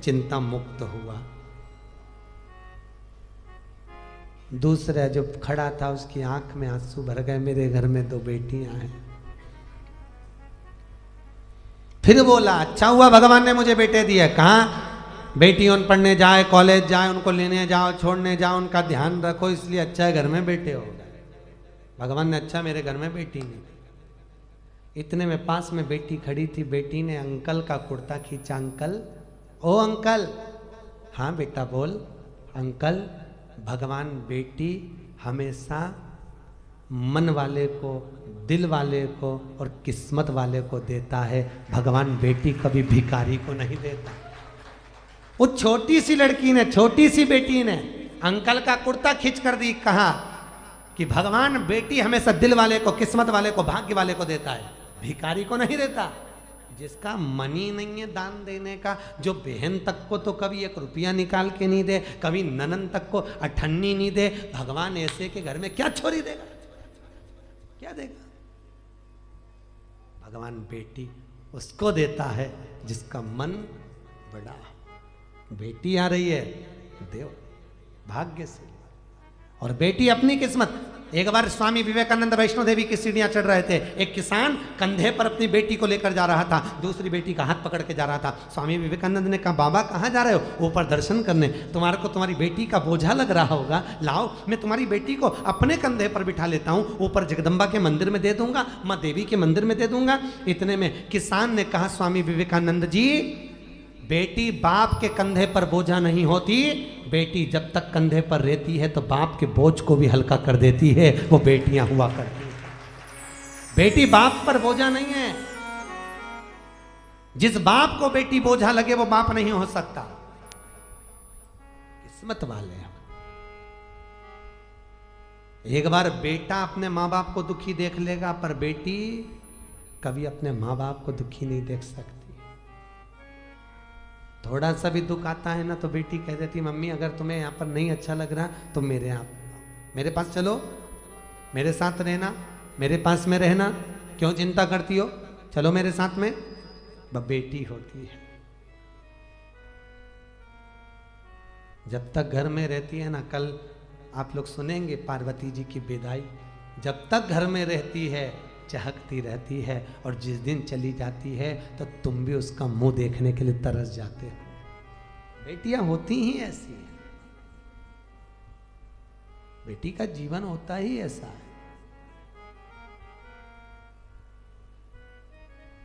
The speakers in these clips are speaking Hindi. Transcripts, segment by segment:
चिंता मुक्त हुआ। दूसरा जो खड़ा था उसकी आंख में आंसू भर गए, मेरे घर में 2 बेटियां हैं। फिर बोला अच्छा हुआ भगवान ने मुझे बेटे दिए। कहाँ? बेटियों पढ़ने जाए, कॉलेज जाए, उनको लेने जाओ, छोड़ने जाओ, उनका ध्यान रखो, इसलिए अच्छा है घर में बेटे हो गए। भगवान ने अच्छा मेरे घर में बेटी नहीं दी। इतने में पास में बेटी खड़ी थी, बेटी ने अंकल का कुर्ता खींचा। अंकल, ओ अंकल। हाँ बेटा बोल। अंकल, भगवान बेटी हमेशा मन वाले को, दिल वाले को और किस्मत वाले को देता है। भगवान बेटी कभी भिखारी को नहीं देता। वो छोटी सी लड़की ने, छोटी सी बेटी ने अंकल का कुर्ता खींच कर दी। कहा कि भगवान बेटी हमेशा दिल वाले को, किस्मत वाले को, भाग्य वाले को देता है, भिखारी को नहीं देता। जिसका मन ही नहीं है दान देने का, जो बहन तक को तो कभी 1 रुपया निकाल के नहीं दे, कभी ननन तक को अठन्नी नहीं दे, भगवान ऐसे के घर में क्या छोरी देगा? क्या देगा? भगवान बेटी उसको देता है जिसका मन बड़ा। बेटी आ रही है, देव भाग्य से। और बेटी अपनी किस्मत। एक बार स्वामी विवेकानंद वैष्णो देवी की सीढ़ियां चढ़ रहे थे। एक किसान कंधे पर अपनी बेटी को लेकर जा रहा था, दूसरी बेटी का हाथ पकड़ के जा रहा था। स्वामी विवेकानंद ने कहा बाबा कहाँ जा रहे हो? ऊपर दर्शन करने। तुम्हारे को तुम्हारी बेटी का बोझा लग रहा होगा, लाओ मैं तुम्हारी बेटी को अपने कंधे पर बिठा लेता हूँ, ऊपर जगदम्बा के मंदिर में दे दूंगा, माँ देवी के मंदिर में दे दूंगा। इतने में किसान ने कहा स्वामी विवेकानंद जी, बेटी बाप के कंधे पर बोझा नहीं होती, बेटी जब तक कंधे पर रहती है तो बाप के बोझ को भी हल्का कर देती है। वो बेटियां हुआ करती हैं। बेटी बाप पर बोझा नहीं है। जिस बाप को बेटी बोझा लगे वो बाप नहीं हो सकता। किस्मत वाले हैं। एक बार बेटा अपने माँ बाप को दुखी देख लेगा, पर बेटी कभी अपने माँ बाप को दुखी नहीं देख सकती। थोड़ा सा भी दुख आता है ना तो बेटी कह देती मम्मी अगर तुम्हें यहाँ पर नहीं अच्छा लग रहा तो मेरे पास चलो, मेरे साथ रहना, मेरे पास में रहना, क्यों चिंता करती हो, चलो मेरे साथ में। बेटी होती है, जब तक घर में रहती है ना, कल आप लोग सुनेंगे पार्वती जी की विदाई, जब तक घर में रहती है चहकती रहती है, और जिस दिन चली जाती है तो तुम भी उसका मुंह देखने के लिए तरस जाते हो। बेटियां होती ही ऐसी हैं। बेटी का जीवन होता ही ऐसा है।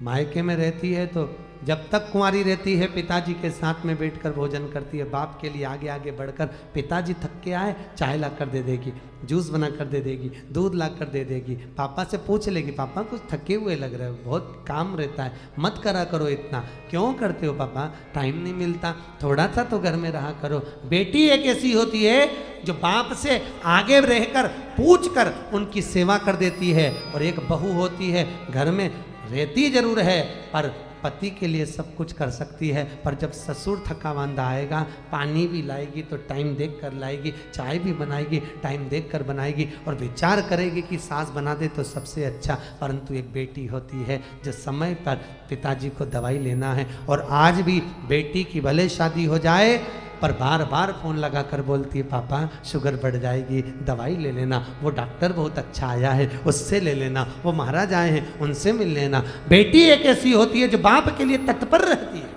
मायके में रहती है तो जब तक कुंवारी रहती है पिताजी के साथ में बैठकर भोजन करती है। बाप के लिए आगे आगे बढ़कर पिताजी थक के आए चाय ला कर दे देगी, जूस बना कर दे देगी, दूध ला कर दे देगी। पापा से पूछ लेगी पापा कुछ थके हुए लग रहे हो, बहुत काम रहता है, मत करा करो इतना। क्यों करते हो पापा? टाइम नहीं मिलता, थोड़ा सा तो घर में रहा करो। बेटी एक ऐसी होती है जो बाप से आगे रहकर पूछ कर उनकी सेवा कर देती है। और एक बहू होती है घर में रहती जरूर है पर पति के लिए सब कुछ कर सकती है, पर जब ससुर थका मांदा आएगा पानी भी लाएगी तो टाइम देख कर लाएगी, चाय भी बनाएगी टाइम देख कर बनाएगी, और विचार करेगी कि सास बना दे तो सबसे अच्छा। परंतु एक बेटी होती है जो समय पर पिताजी को दवाई लेना है, और आज भी बेटी की भले शादी हो जाए पर बार बार फोन लगा कर बोलती है पापा शुगर बढ़ जाएगी, दवाई ले लेना, वो डॉक्टर बहुत अच्छा आया है उससे ले लेना, वो महाराज आए हैं उनसे मिल लेना। बेटी एक ऐसी होती है जो बाप के लिए तत्पर रहती है,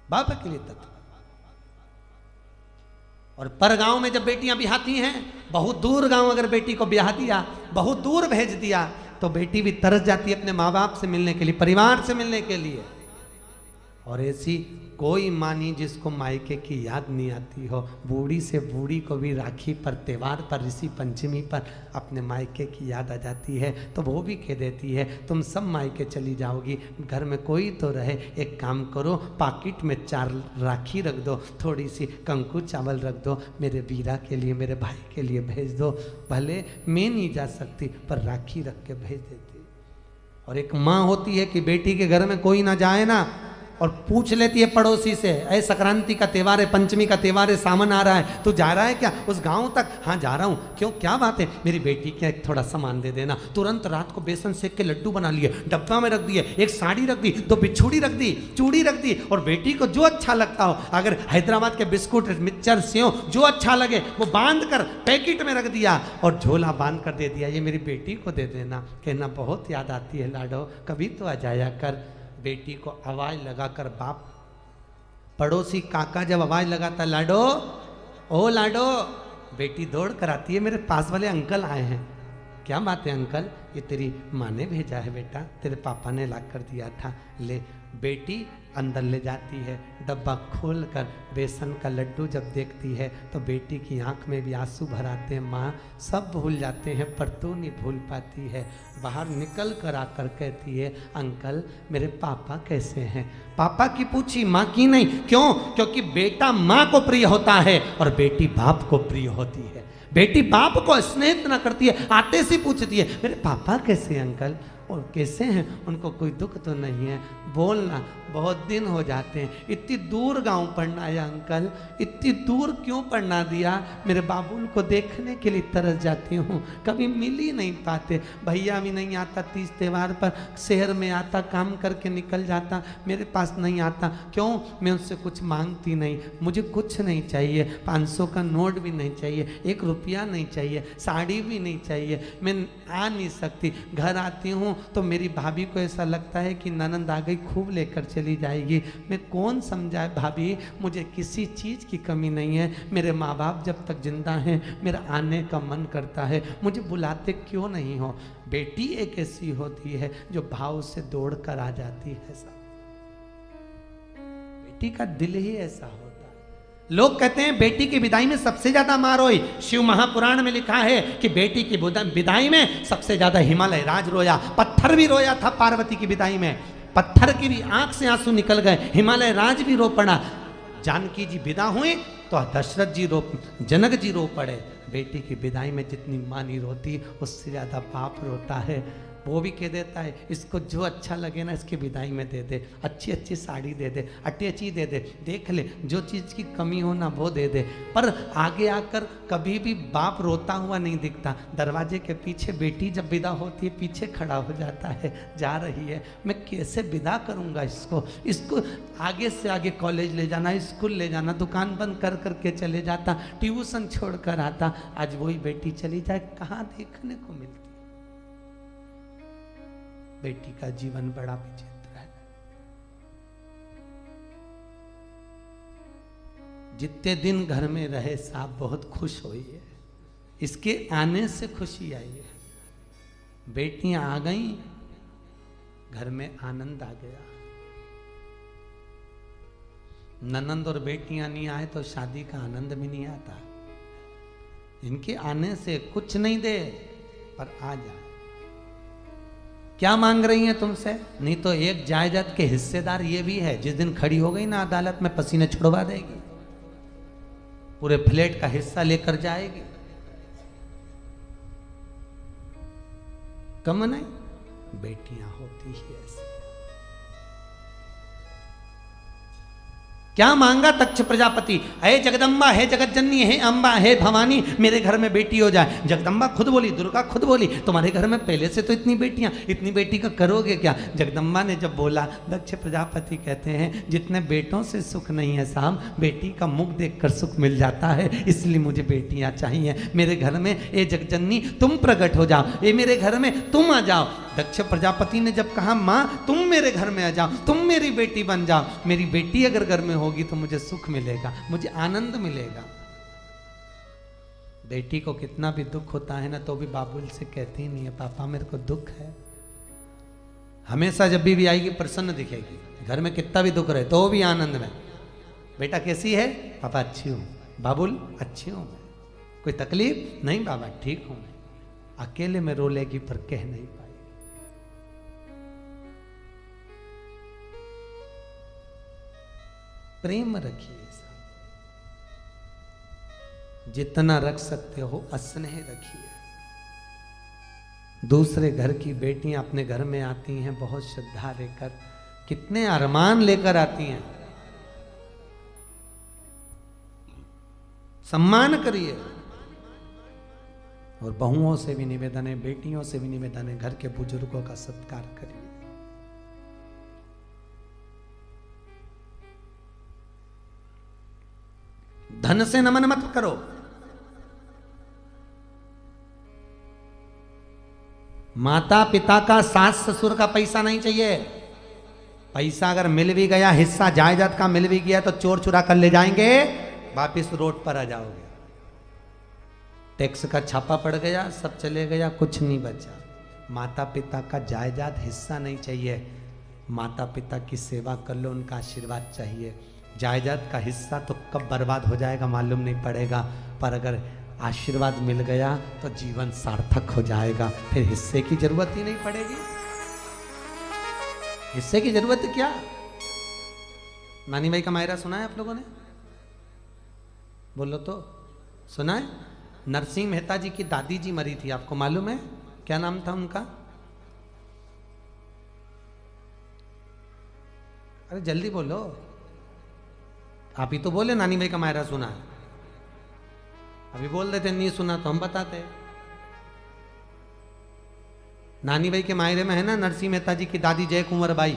बाप के लिए तत्पर। और पर गांव में जब बेटियां ब्याहती हैं, बहुत दूर गांव अगर बेटी को ब्याह दिया, बहुत दूर भेज दिया, तो बेटी भी तरस जाती है अपने माँ बाप से मिलने के लिए, परिवार से मिलने के लिए। और ऐसी कोई माँ नहीं जिसको मायके की याद नहीं आती हो। बूढ़ी से बूढ़ी को भी राखी पर, त्योहार पर, ऋषि पंचमी पर अपने मायके की याद आ जाती है तो वो भी कह देती है तुम सब मायके चली जाओगी, घर में कोई तो रहे, एक काम करो पाकिट में 4 राखी रख दो, थोड़ी सी कंकु चावल रख दो, मेरे वीरा के लिए, मेरे भाई के लिए भेज दो। भले मैं नहीं जा सकती पर राखी रख के भेज देती। और एक माँ होती है कि बेटी के घर में कोई ना जाए ना और पूछ लेती है पड़ोसी से, अरे संक्रांति का त्योहार है, पंचमी का त्योहार है, सावन आ रहा है, तू जा रहा है क्या उस गांव तक? हाँ जा रहा हूँ। क्यों, क्या बात है? मेरी बेटी के थोड़ा सामान दे देना। तुरंत रात को बेसन सेक के लड्डू बना लिए, डब्बा में रख दिए, एक साड़ी रख दी, 2 बिछुड़ी रख दी, चूड़ी रख दी, और बेटी को जो अच्छा लगता हो, अगर हैदराबाद के बिस्कुट, मिक्सचर, सेव जो अच्छा लगे वो बांध कर पैकेट में रख दिया और झोला बांध कर दे दिया, ये मेरी बेटी को दे देना। कहना बहुत याद आती है लाडो, कभी तो आ जाया कर। बेटी को आवाज लगाकर बाप, पड़ोसी काका जब आवाज लगाता, लाडो ओ लाडो, बेटी दौड़ कर आती है, मेरे पास वाले अंकल आए हैं। क्या बात है अंकल? ये तेरी माँ ने भेजा है बेटा, तेरे पापा ने ला कर दिया था, ले। बेटी अंदर ले जाती है, डब्बा खोल कर बेसन का लड्डू जब देखती है तो बेटी की आंख में भी आंसू भर आते हैं। माँ सब भूल जाते हैं पर तू नहीं भूल पाती है। बाहर निकल कर आकर कहती है, अंकल मेरे पापा कैसे हैं? पापा की पूछी, माँ की नहीं। क्यों? क्योंकि बेटा माँ को प्रिय होता है और बेटी बाप को प्रिय होती है। बेटी बाप को स्नेह इतना करती है, आते से पूछती है, मेरे पापा कैसे हैं अंकल? और कैसे हैं? उनको कोई दुख तो नहीं है? बोलना, बहुत दिन हो जाते हैं, इतनी दूर गांव पढ़ना है अंकल, इतनी दूर क्यों पढ़ना दिया? मेरे बाबुल को देखने के लिए तरस जाती हूँ, कभी मिल ही नहीं पाते। भैया भी नहीं आता, 30 त्योहार पर शहर में आता, काम करके निकल जाता, मेरे पास नहीं आता। क्यों? मैं उससे कुछ मांगती नहीं, मुझे कुछ नहीं चाहिए, 500 का नोट भी नहीं चाहिए, 1 रुपया नहीं चाहिए, साड़ी भी नहीं चाहिए, मैं आ नहीं सकती। घर आती हूँ तो मेरी भाभी को ऐसा लगता है कि ननंद आ गई, खूब लेकर चली जाएगी। मैं कौन समझाए भाभी, मुझे किसी चीज़ की कमी नहीं है। मेरे माँ बाप जब तक जिंदा हैं मेरा आने का मन करता है, मुझे बुलाते क्यों नहीं हो? बेटी एक ऐसी होती है जो भाव से दौड़ कर आ जाती है। सब बेटी का दिल ही ऐसा होता है। लोग कहते हैं बेटी की विदाई में सबसे ज्यादा मार रोई। शिव महापुराण में लिखा है कि बेटी की विदाई में सबसे ज्यादा हिमालय राज रोया, पत्थर भी रोया था पार्वती की विदाई में, पत्थर की भी आंख से आंसू निकल गए, हिमालय राज भी रो पड़ा। जानकी जी विदा हुए तो दशरथ जी जनक जी रो पड़े। बेटी की विदाई में जितनी माँ नहीं रोती उससे ज्यादा बाप रोता है। वो भी कह देता है, इसको जो अच्छा लगे ना इसकी विदाई में दे दे, अच्छी अच्छी साड़ी दे दे, अटैची दे दे, देख ले जो चीज़ की कमी हो ना वो दे दे। पर आगे आकर कभी भी बाप रोता हुआ नहीं दिखता। दरवाजे के पीछे बेटी जब विदा होती है पीछे खड़ा हो जाता है, जा रही है, मैं कैसे विदा करूँगा इसको आगे से आगे कॉलेज ले जाना, स्कूल ले जाना, दुकान बंद कर करके चले जाता, ट्यूशन छोड़ कर आता। आज वही बेटी चली जाए, कहाँ देखने को मिलती। बेटी का जीवन बड़ा विचित्र है। जितने दिन घर में रहे साहब बहुत खुश हुई है, इसके आने से खुशी आई है। बेटियां आ गई, घर में आनंद आ गया। ननंद और बेटियां नहीं आए तो शादी का आनंद भी नहीं आता। इनके आने से कुछ नहीं दे पर आ जाए। क्या मांग रही हैं तुमसे? नहीं तो एक जायदाद के हिस्सेदार ये भी है, जिस दिन खड़ी हो गई ना अदालत में पसीने छुड़वा देगी, पूरे फ्लैट का हिस्सा लेकर जाएगी। कम नहीं, बेटियां होती ही ऐसी। क्या मांगा तक्ष प्रजापति? हे जगदम्बा, हे जगत जननी, हे अम्बा, हे भवानी, मेरे घर में बेटी हो जाए। जगदम्बा खुद बोली, दुर्गा खुद बोली, तुम्हारे घर में पहले से तो इतनी बेटियां, इतनी बेटी का करोगे क्या? जगदम्बा ने जब बोला, दक्ष प्रजापति कहते हैं जितने बेटों से सुख नहीं है साहब, बेटी का मुख देखकर सुख मिल जाता है, इसलिए मुझे बेटियां चाहिए। मेरे घर में ए जगजननी तुम प्रकट हो जाओ, ये मेरे घर में तुम आ जाओ। दक्ष प्रजापति ने जब कहा, माँ तुम मेरे घर में आ जाओ, तुम मेरी बेटी बन जाओ, मेरी बेटी अगर घर में होगी तो मुझे सुख मिलेगा, मुझे आनंद मिलेगा। बेटी को कितना भी दुख होता है ना तो भी बाबुल से कहती नहीं है, पापा मेरे को दुख है। हमेशा जब भी आएगी प्रसन्न दिखेगी, घर में कितना भी दुख रहे तो भी आनंद में। बेटा कैसी है? पापा अच्छी हूँ। बाबुल अच्छी हूँ। कोई तकलीफ नहीं? बाबा ठीक हूँ। अकेले में रो लेगी पर कह नहीं पाएगी। प्रेम रखिए, जितना रख सकते हो स्नेह रखिए। दूसरे घर की बेटियां अपने घर में आती हैं बहुत श्रद्धा लेकर, कितने अरमान लेकर आती हैं। सम्मान करिए। और बहुओं से भी निवेदन है, बेटियों से भी निवेदन है, घर के बुजुर्गों का सत्कार करिए। धन से नमन मत करो। माता पिता का, सास ससुर का पैसा नहीं चाहिए। पैसा अगर मिल भी गया, हिस्सा जायदाद का मिल भी गया, तो चोर चुरा कर ले जाएंगे, वापिस रोड पर आ जाओगे। टैक्स का छापा पड़ गया, सब चले गया, कुछ नहीं बचा। माता पिता का जायदाद हिस्सा नहीं चाहिए। माता पिता की सेवा कर लो, उनका आशीर्वाद चाहिए। जायदाद का हिस्सा तो कब बर्बाद हो जाएगा मालूम नहीं पड़ेगा, पर अगर आशीर्वाद मिल गया तो जीवन सार्थक हो जाएगा, फिर हिस्से की जरूरत ही नहीं पड़ेगी। हिस्से की जरूरत क्या? नानी भाई का मायरा सुना है आप लोगों ने? बोलो तो, सुना है? नरसिंह मेहता जी की दादी जी मरी थी, आपको मालूम है? क्या नाम था उनका? अरे जल्दी बोलो, आप ही तो बोले नानी भाई का मायरा सुना है। अभी बोल देते नहीं सुना तो हम बताते। नानी भाई के मायरे में है ना नरसिंह मेहता जी की दादी जय कुंवर बाई,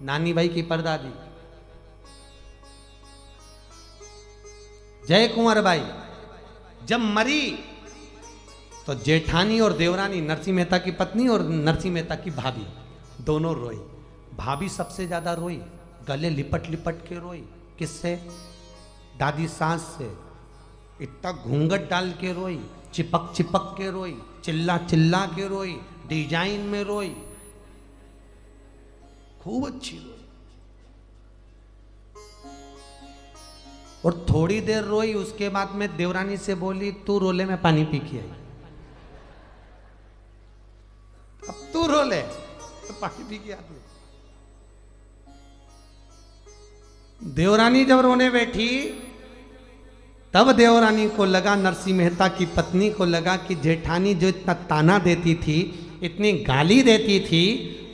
नानी भाई की परदादी जय कुंवर बाई जब मरी तो जेठानी और देवरानी, नरसिंह मेहता की पत्नी और नरसिंह मेहता की भाभी, दोनों रोई। भाभी सबसे ज्यादा रोई, गले लिपट लिपट के रोई। किससे? दादी सास से। इतना घूंघट डाल के रोई, चिपक चिपक के रोई, चिल्ला चिल्ला के रोई, डिजाइन में रोई, खूब अच्छी रोई। और थोड़ी देर रोई, उसके बाद में देवरानी से बोली तू रोले मैं पानी पी के आई। अब तू रोले तो पानी पी के आती। देवरानी जब रोने बैठी तब देवरानी को लगा, नरसिंह मेहता की पत्नी को लगा कि जेठानी जो इतना ताना देती थी, इतनी गाली देती थी,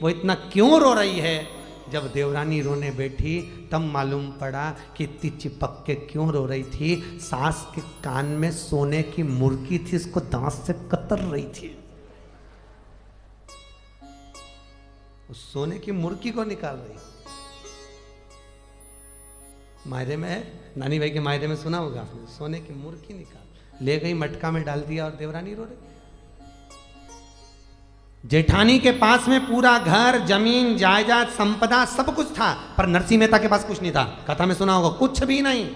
वो इतना क्यों रो रही है। जब देवरानी रोने बैठी तब मालूम पड़ा कि इतनी चिपक के क्यों रो रही थी। सास के कान में सोने की मुर्गी थी, उसको दांत से कतर रही थी। उस सोने की मुर्गी को निकाल रही। मायरे में, नानी भाई के मायरे में सुना होगा आपने, सोने की मुर्गी निकाल ले गई, मटका में डाल दिया और देवरानी रो रही। जेठानी के पास में पूरा घर, जमीन, जायदाद, संपदा सब कुछ था, पर नरसिंह मेहता के पास कुछ नहीं था। कथा में सुना होगा, कुछ भी नहीं।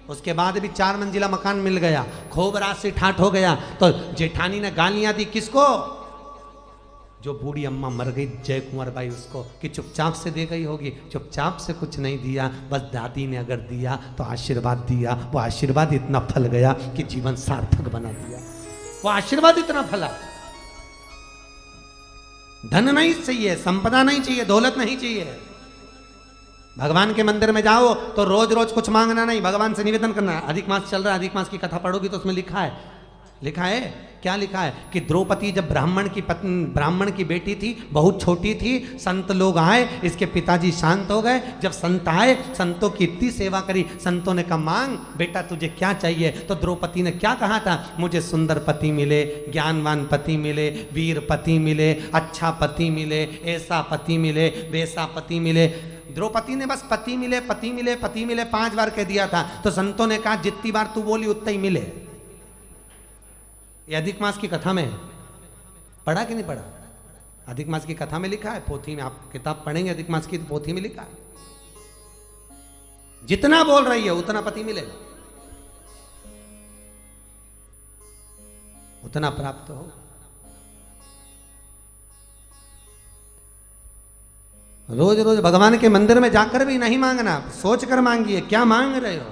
उसके बाद भी 4 मंजिला मकान मिल गया, खूब रात से ठाठ हो गया। तो जेठानी ने गालियां दी किसको? जो बूढ़ी अम्मा मर गई जय कुंवर बाई, उसको, कि चुपचाप से दे गई होगी। चुपचाप से कुछ नहीं दिया, बस दादी ने अगर दिया तो आशीर्वाद दिया। वो आशीर्वाद इतना फल गया कि जीवन सार्थक बना दिया। वो आशीर्वाद इतना फला। धन नहीं चाहिए, संपदा नहीं चाहिए, दौलत नहीं चाहिए। भगवान के मंदिर में जाओ तो रोज रोज कुछ मांगना नहीं, भगवान से निवेदन करना। अधिक मास चल रहा है, अधिक मास की कथा पढ़ोगी तो उसमें लिखा है, लिखा है, क्या लिखा है कि द्रौपदी जब ब्राह्मण की बेटी थी, बहुत छोटी थी, संत लोग आए, इसके पिताजी शांत हो गए। जब संत आए, संतों की इतनी सेवा करी, संतों ने कहा मांग बेटा तुझे क्या चाहिए। तो द्रौपदी ने क्या कहा था? मुझे सुंदर पति मिले, ज्ञानवान पति मिले, वीर पति मिले, अच्छा पति मिले, ऐसा पति मिले, वैसा पति मिले। द्रौपदी ने बस पति मिले, पति मिले, पति मिले 5 बार कह दिया था। तो संतों ने कहा जितनी बार तू बोली उतना ही मिले। ये अधिक मास की कथा में पढ़ा कि नहीं पढ़ा? अधिक मास की कथा में लिखा है, पोथी में। आप किताब पढ़ेंगे अधिक मास की, पोथी में लिखा है जितना बोल रही है उतना पति मिलेगा, उतना प्राप्त हो। रोज रोज भगवान के मंदिर में जाकर भी नहीं मांगना, सोच कर मांगिए क्या मांग रहे हो।